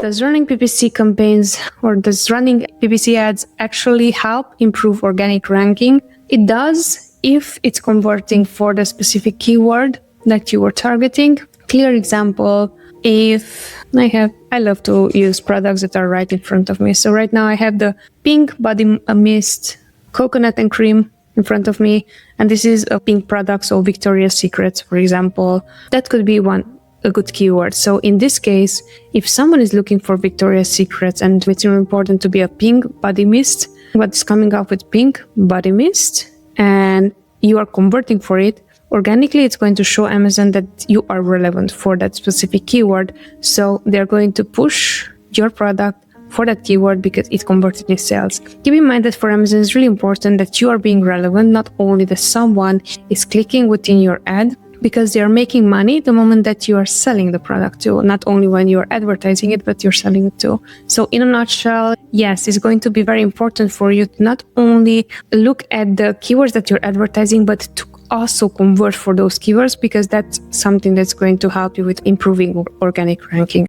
does running PPC campaigns or does running PPC ads actually help improve organic ranking? It does if it's converting for the specific keyword that you were targeting. Clear example, if I love to use products that are right in front of me. So right now I have the pink body mist, coconut and cream in front of me, and this is a pink product, so Victoria's Secret, for example. That could be a good keyword. So in this case, if someone is looking for Victoria's Secret and it's really important to be a pink body mist, what's coming up with pink body mist, and you are converting for it, organically it's going to show Amazon that you are relevant for that specific keyword. So they're going to push your product for that keyword because it converted in sales. Keep in mind that for Amazon it's really important that you are being relevant, not only that someone is clicking within your ad, because they are making money the moment that you are selling the product too, not only when you are advertising it, but you're selling it too. So in a nutshell, yes, it's going to be very important for you to not only look at the keywords that you're advertising, but to also convert for those keywords, because that's something that's going to help you with improving organic ranking.